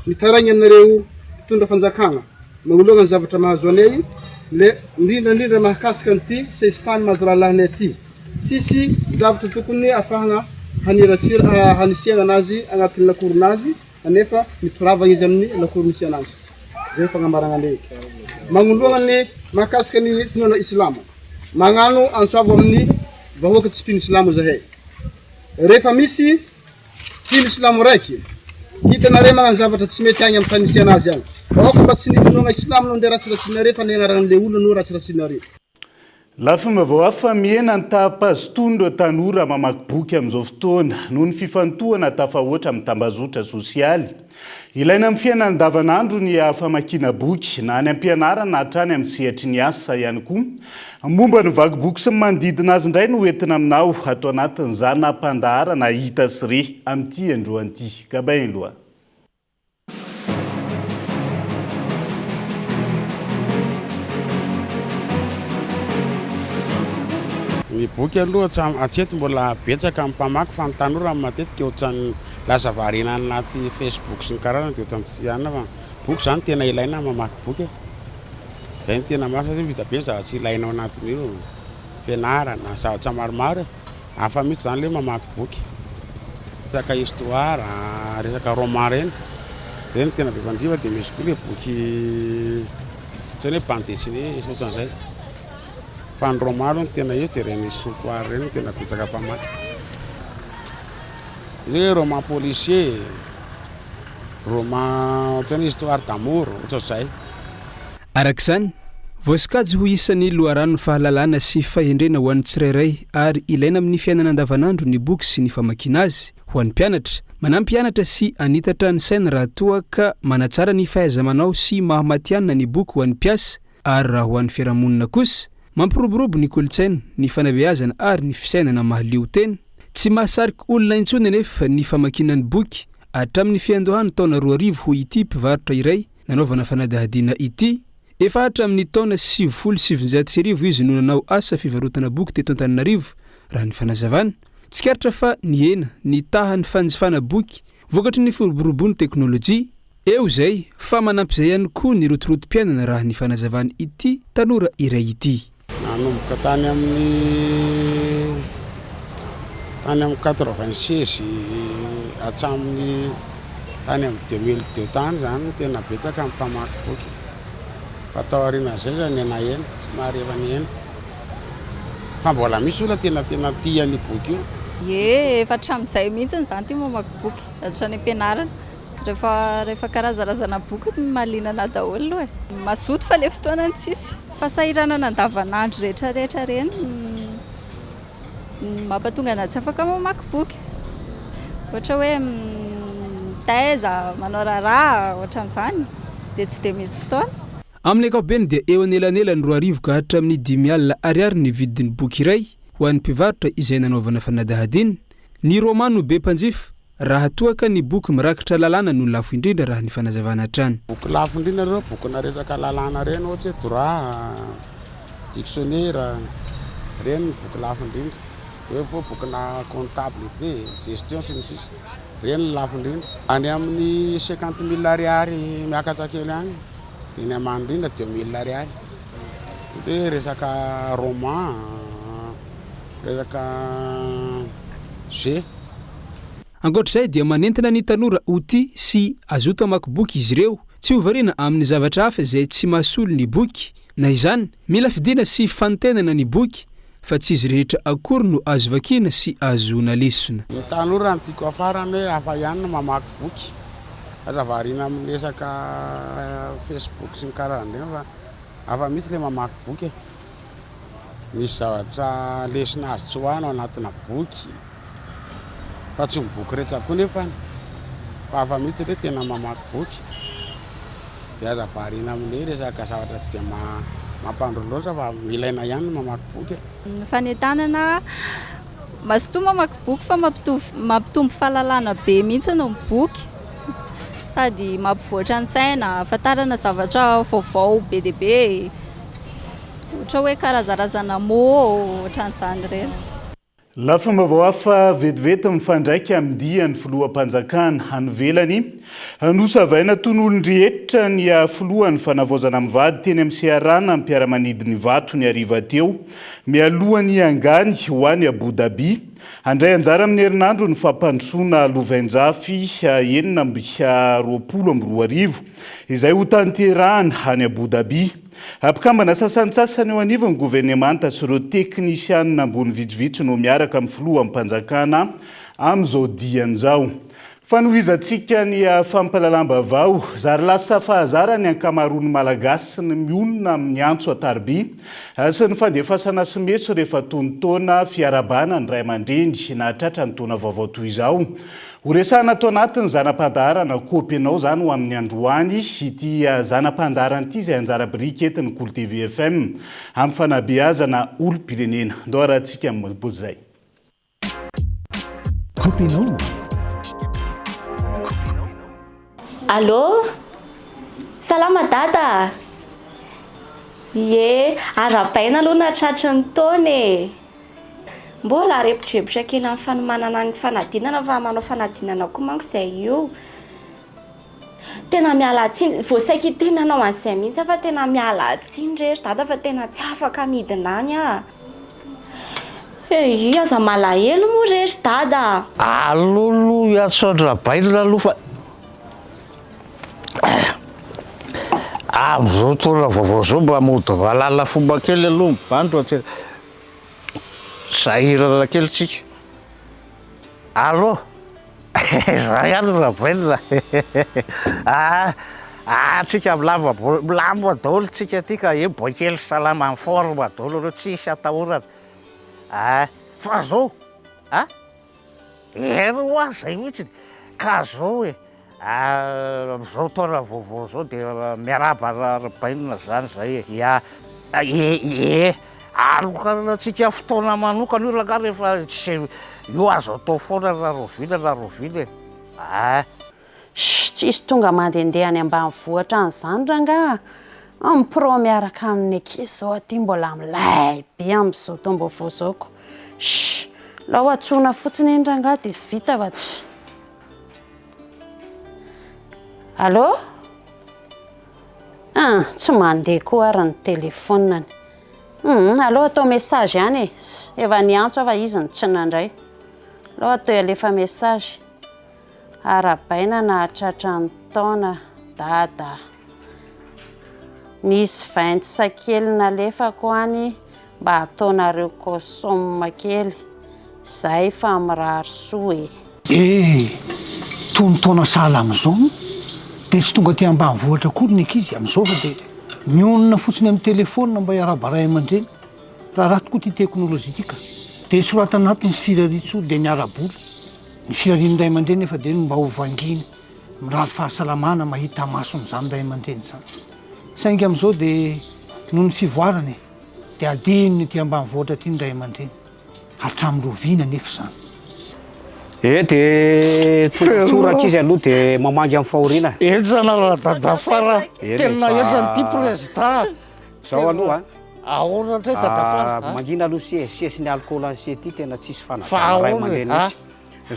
mitaragny aminareo mpitondra fanjakana magnologna ny zavatra mahazo anay le indrindra mahakasika an'ity sesitany mahazo raha lahanay ty tsisy zavatra tokony afahagna hanisiagna anazy agnatin'ny lakorinazy anefa mitoravagna izy amin'ny lakoro misy anazy. Zay fagnambaragna anay magnologna ny mahakasika ny finoana islamo magnano antsoavo amin'ny vahoaka tsy mpino silamo zahay. Rehefa misy mpino silamo raiky hitanare magnano zavatra tsy mety agny amin'ny tany misy anazy agny, vahoaka mba tsy ny finoana islamo no ndeha ratsiratsinare fa ny agnaran'le olona no ratsiratsinare. Lafim-baovao hafa miena ny tapazotondro tanora mamaky boky amin'izao fotoana noho ny fifantohana tafahoatra amin'ny tambazotra sosialy. Ilaina amin'ny fiainana andavanandro ny famakiana boky na any am-pianarana na hatrany amin'ny sehatry ny asa ihany koa. Momba ny vaky boky sy ny manodidina azy indray no entina aminao atao anatin'izany nampandaharana hita sy re amin'ity androan'ity. Gabainy loha. Ny boky aloha hatreto mbola betsaka amin'ny mpamaky fa ny tanora matetika ohatrany lasa varina anaty Facebook sy ny karazany dia ohatrany tsy anona fa boky zany tena ilaina mamaky boky. Zay ny tena marina satria vita be zavatra ilaina ao anatin'io fianarana zavatra maromaro hafa mihitsy zany le mamaky boky. Resaka histoire, resaka roman reny tena be mpandriva dia misy koa le boky ohatrany hoe bande dessinée ohatran'izay. Fa ny roman aloha tena io dia reny histoire reny tena betsaka mpamaky. Hoe roman policier roman ohatrany histoire d'amour ohatr'izay. Arak'izany voasokajy ho isan'ny loharano ny fahalalana sy fahendrena ho an'ny tsirairay ary ilaina amin'ny fiainana andavanandro ny boky sy ny famakiana azy ho an'ny mpianatra. Manampy mpianatra sy anitatra ny saina raha toa ka manatsara ny fahaiza-manao sy mahamatianina ny boky ho an'ny mpiasa ary raha ho an'ny fiarahamonina kosa mampiroborobo ny kolontsaina, ny fanabeazana ary ny fisainana mahaleo tena. Tsy mahasarika olona intsony anefa ny famakiana ny boky. Hatramin'ny fiandohany taona 2000 ho ity mpivarotra iray nanaovana fanadahadiana ity. Efa hatramin'ny taona 770 izy no nanao asa fivarotana boky teto Antananarivo. Raha ny fanazavana tsikaritra fa ny hena ny tahan'ny fanjifana boky vokatry ny firoborobon'ny teknôlôjia. Eo zay fa manampy izay ihany koa ny rotorotom-piainana raha ny fanazavana ity tanora iray ity. Nanomboka tany amin'ny 96 hatramin'ny tany amin'ny 2002 tany zany tena betsaka amin'ny famaky boky. Fa tao aoriana zay zany ena hena somary efa ny hena fa mbola misy olona tena tia ny boky io. Efa hatramin'izay mihitsy zany tia mamaky boky hatrany am-pianarana. Rehefa karazarazana boky malinana daholo aloha. Mazoto fa le fotoana ny tsisy. Fa sahiranana andavanandro rehetrarehetra reny mampatonga anazy tsy afaka mamaky boky. Ohatra hoe mitaiza, manao raharaha ohatran'izany dia tsy dia misy fotoana. Amin'ny ankapobeny dia eo anelanelany 2000 ka hatramin'ny 5,000 ariary ny vidin'ny boky iray ho an'ny mpivarotra izay nanaovana fanadahadiana. Ny romano be mpanjifa raha toa ka ny boky mirakitra lalàna no lafo indrindra raha ny fanazavana hatrany. Boky lafo indrindra reo bokyna resaka lalàna reny ohatsy hoe droit, dictionnaire reny boky lafo indrindra. Eo koa bokina comptabilité, gestion sy ny sisa reny lafo indrindra. Any amin'ny 50,000 ariary miakatsakely any dia ny amany indrindra 2,000 ariary. Dia resaka roman, resaka jeu. Ankoatr'izay dia manentana ny tanora ho tia sy azoto hamaky boky izy ireo, tsy ho variana amin'ny zavatra hafa izay tsy mahasolo ny boky. Na izany mila fidiana sy fantenana ny boky fa tsy izy rehetra akory no azo vakiana sy azoana lesona. Ny tanora ny tiako afarany hoe hafa ihany no mamaky boky. Aza variana amin'ny resaka Facebook sy ny karazany fa hafa mihitsy le mamaky boky. Misy zavatra lesona azy tsy hoany ao anatina boky. Fa tsy miboky rehetra koa nefa fa hafa mihitsy le tena mamaky boky. Dia aza variana amin'ny resaka zavatra tsy dia mampandroloatra fa ilaina ihany no mamaky boky. Ny fanentanana mazoto mamaky boky fa mampitombo fahalalana be mihitsy no boky. Sady mampivoatra ny saina, ahafantarana zavatra vaovao be dia be. Ohatra hoe karazarazana mots ohatran'izany ireny. Lafa mavao hafa vetivety mifandraika amin'ny dian'ny filoham-panjakana hanivelany nosavaina ton'olon-drehetra ny filohan'ny fanavaozana mivady teny amin'ny Seharana ny mpiara-manidiny vato ny ariva teo mialohany angany ho any Abu Dhabi. Handray anjara amin'ny herinandro ny fampandrosoana Lovainjafy 9/20 izay ho tanterahana any Abu Dhabi. Ampikambana sasantsasany eo anivony gouvernemanta sy ireo teknisianina ambony vitsivitsy no miaraka amin'ny filohampanjakana amin'izao dian'izao. Fanohizantsika ny fampalalam-bavao zary lasa fahazara ny ankamaroany malagasy sy ny mionona amin'ny antso atarby sy ny fandefasana sy meso rehefa tony taona fiarabana ny ray aman-dreny na tratra ny taona vaovao toy izao. Horesana tao anatin'ny zanam-pandaharana kopy-anao zany ho amin'ny androany ity zanam-pandaharana ity izay anjara biriky etiny Kolo TV FM amin'ny fanabeazana olom-pirenena. Ndao arahantsika amin'ny bozay. Kopy-anao. Allô? Salama dada. Ye, arapaina aloha natratra ny taona. Mbola repotrepotra kely amin'ny fanomanana ny fanadinana fa manao fanadinana koa manko izay io. Tena miala tsiny, voasaiky tena anao an'izay mihitsy fa tena miala tsiny rehetra dada fa tena tsy afaka midina any a. Aza malahelo moa rehetra dada. Alolo iasotra bailina aloha fa amin'izao taona vaovao zao mba mody valala fomba kely aloha mibandro atsy sahirana kely tsika. Allô? Za ihany rabenina tsika milamo daholo tsika ty ka boakely salama ny forme daholo reo tsisy atahorana fa zao ero a zay mihitsy ka zao zao taona vaovao zao dia miaraba rabainina zany zay alokantsika fotoana manokana io langa rehefa tsy io azo atao foana na rovily tsisy tonga mandehandeha any ambanivohitra anyzany ranga mipro miaraka amin'ny ankizy zao aty mbola milay be am'izao taom-baovao zaoko laha ohatsona fotsiny eny ranga dia sy vita vatsy. Allô? Tsy mandeha koa ary ny telefoniny. Allô, atao message ihany efa niantso afa izy ny tsy nandray. Alô atao alefa message. Arabaina nahatratra ny taona dada. Nisy 20 kely nalefako any mba ataonareo kosoma kely. Zay fa mirary soe. Taona sahala amin'izao dia tsy tonga ty ambanivohitra kory ny ankizy amin'izao fa dia mionona fotsiny amin'ny telefona mba hiarabaray aman-dreny. Raha raha tokoa ty teknôlôjia tika dia sorata anaty ny firaritso dia miaraboly. Ny firarian'ny ray aman-dreny nefa dia mba ho vanginy mirary fahasalamana mahita mason'izany ray aman-dreny zany. Saingy amin'izao dia noho ny fivoarany dia adinony ty ambanivohitra ty ny ray aman-dreny hatramin'ny roviana nefa zany. Dia tsoraka izy aloha dia mamangy amin'ny fahoriana. Etsana dada fara tena etsany ty président. Zao aloha ahoana ndray dada fara. Mangina aloha siesy ny alcool an'se ty tena tsisy fanajana ray aman-dreny mihitsy.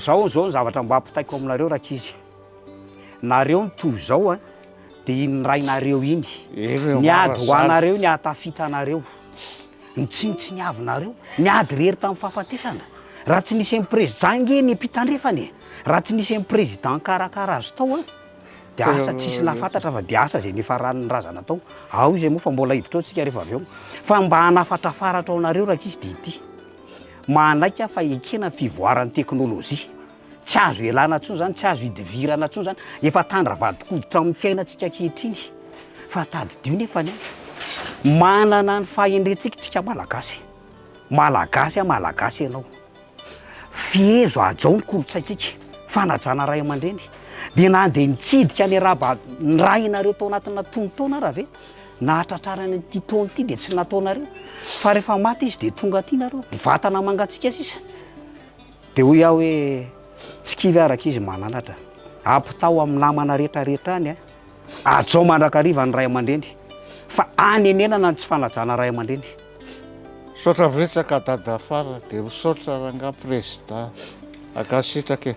Zao ny zavatra mba ampitaiko aminareo rakizy. Nareo mitovy zao dia iny rainareo iny niady ho anareo ny atafitanareo ny tsinitsiniavinareo niady rery tamin'ny fahafatesana. Raha tsy nisy amin'ny président nge ny mpitandrefany raha tsy nisy amin'ny président karakara azo tao dia asa tsisy nafantatra fa dia asa zay nefa ranony razana tao ao izay moa fa mbola hiditra ao tsika rehefa avy eo fa mba hanafatra faratra ao nareo raha izy dia ity manaika fa ekena fivoaran'ny teknôlôjia tsy azo elana ntsony zany tsy azo hidivirana ntsony zany efa tandra vadikoditra amin'ny fiainantsika ankehitriny fa tadidio nefany manana ny fahendrentsika tsika malagasy ianao fiezo ajao ny kolotsaitsika fanajana ray aman-dreny dia nandeha nitsidika ny raba ny rainareo tao anatina tongotaona raha ve nahatratrarany ty taona ity dia tsy nataonareo fa rehefa maty izy dia tonga ty nareo vatana mangatsika sisa dia hoy aho hoe tsy kivy araka izy mananatra ampitao amin'ny namana rehetrarehetra any ajao mandrakariva ny ray aman-dreny fa anenenana ny tsy fanajana ray aman-dreny. Sotra vretsaka dada fara dia misaotra ranga président akasitraka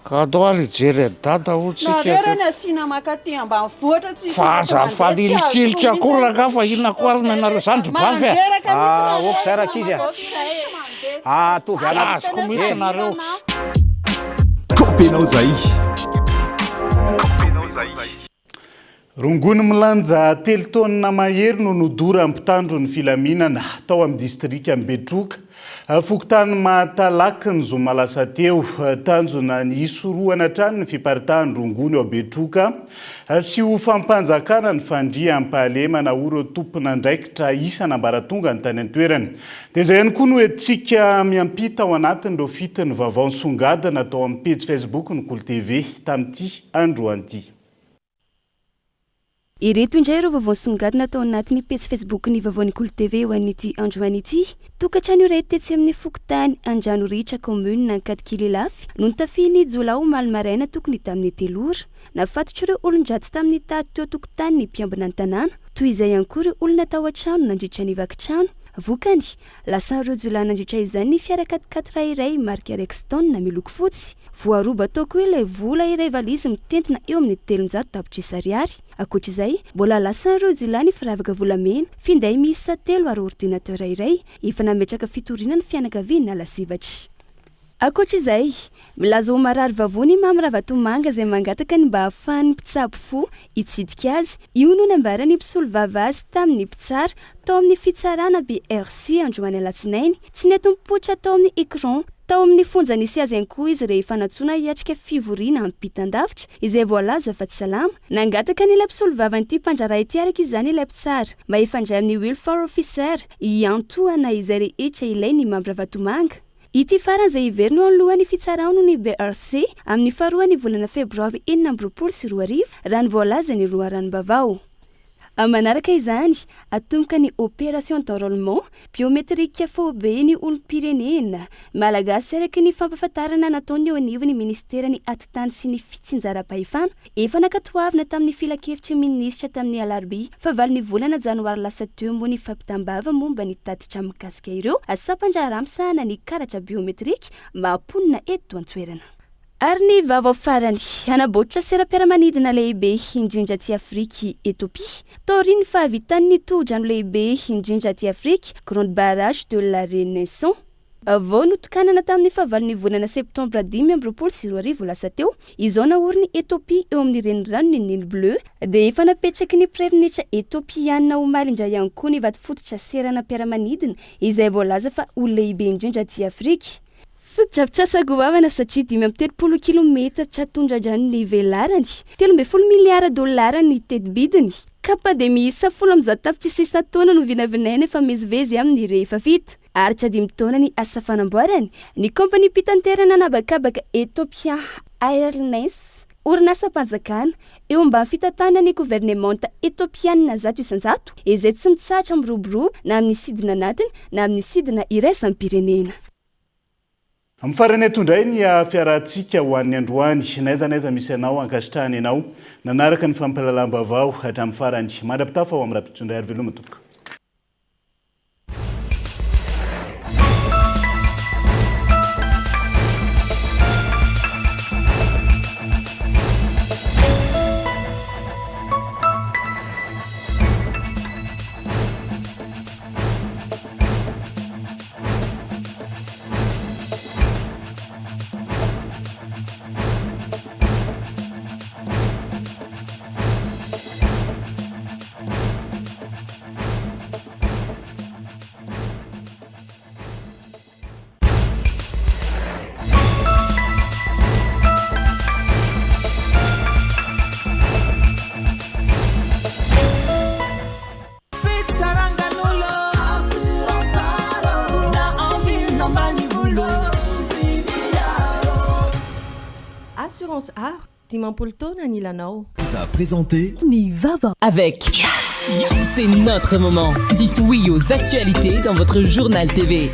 ka dao alijery dada olontsika nareo ny asiana makaty ambanivohitra tsisy fa azafa lilikilika koa ranga fa inona koa arina anareo zany drobavy ok zay rakizy tovy azoko mihitsy nareo kopinao zay rongony milanja telo taonina mahery no nodora ampitandro ny filaminana tao amin'ny distrika Ambetroka. Fokotany Mahatalaky ny zoma lasa teo tanjona ny isoroana trano ny fiparitahany rongony ao Betroka sy ho fampanjakana ny fandria ampahalemana oro tompona ndraikitra isana ambaratonga ny tany an-toerany. Dia izay ihany koa no hoe miampita ao anatin'ireo fitiny vaovao songadina atao amin'ny page Facebook ny Kolo TV tamin'ity andro anty. Ireto indray ireo vaovao songadina tao anatin'ny page Facebook ny vaovaon'ny Kolo TV ho an'ity androany ity. Tokantrano iray tetsy amin'ny Fokotany Andranoritra commune Ankadikililafy no nitafiany jolao omaly maraina tokony tamin'ny 3 ora. Nafatotra ireo olon-dratsy tamin'ny tady teo tokotany ny mpiambina ny tanàna toy izay ihany koa ireo olona tao an-trano nandritra ny vakitrano. Vokany lasa ireo jolao nandritra izany ny fiara 4x4 iray marika Rexton na miloko fotsy. Voaroba tao koa ilay vola iray valizy mitentina eo amin'ny 300 tapitrisa ariary. Ankoatr'izay mbola lasa ireo jolao ny firavaka volamena finday miisa 3 ary ordinateur iray efa nametraka fitoriana ny fianakaviana lasivatra. Ankoatr'izay milaza ho marary vavony mamy Ravatomanga izay mangataka ny mba ahafahany mpitsabo fo hitsidika azy. Io no nambarany mpisolo vava azy tamin'ny mpitsara tao amin'ny fitsarana BRC androany alatsinainy tsy nety mipoitra tao amin'ny écran tao amin'ny fonja nisy azy ihany koa izy rehefa natsoina hiatrika fivoriana amin'ny mpitan-davitra izay voalaza fa tsy salama nangataka ny ilay mpisolovavanyity mpandrara ity araka izany ilay mpitsara mba ifandray amin'ny welfare officer iantohana izay rehetra ilainy mambravatomanga ity farany izay iveriny eo anolohan'ny fitsarano ny BRC amin'ny faharoan'ny volana febroary 2024 raha ny voalaza ny roa ranom-bavao. Manaraka izany atomboka ny opération d'enrôlement biométrique phobie ny olom-pirenena malagasy araka ny fampahafantarana nataony eo anivony ministera ny atitany sy ny fitsinjaram-pahefana efa nakatoavina tamin'ny filakevitry minisitra tamin'ny alarobia fa 9 volana janoary lasa teo moa ny fampitambava momba ny tatitra mikasika ireo asapandrara amsahana ny karatra biométrique mamponina eto an-toerana. Ary ny vavao farany anaboatra seram-piaramanidina lehibe indrindra ty Afrika Ethiopie taoriny fahavitan'ny todrano lehibe indrindra ty Afrika Grande Barrage de la Renaissance avao notokanana tamin'ny fahavalon'ny volana septambra 2024 lasa teo izao naoriny Ethiopie eo amin'ny renirano ny Nil Bleu dia efa napetraky ny premier-ministra Ethiopiana omaly indray ihany koa ny vato fototra serana piaramanidina izay voalaza fa ho lehibe indrindra ty Afrika. Fotodrafitrasa govavana satria 530 kilometatra tondradrano ny velarany 13 miliara dolara ny teti-bidiny kapa dia miisa 10 tafitra sisa taona no vinavinaina efa mezivezy amin'ny rehefa vita aritra 5 taona ny asa fanamboarany ny kompani pitanterana nabakabaka Ethiopian Airlines orinasa mpanjakana eo mba fitatana ny gouvernemanta Ethiopiana zato isanjato izay tsy mitsatra miroborobo na amin'ny sidina anatiny na amin'ny sidina iraisam-pirenena. Amin'ny farany eto indray ny fiarahantsika ho an'ny androany naiza misy anao ankasitrahany ianao nanaraka ny fampalalam-bavao hatramin'ny farany mandrapitafa ao amin'ny rapitondray ary veloma tompoko. Assurance Art, Dimampolo taona ny ilanao. Vous a présenté Nivava avec Yes. C'est notre moment. Dites oui aux actualités dans votre journal TV.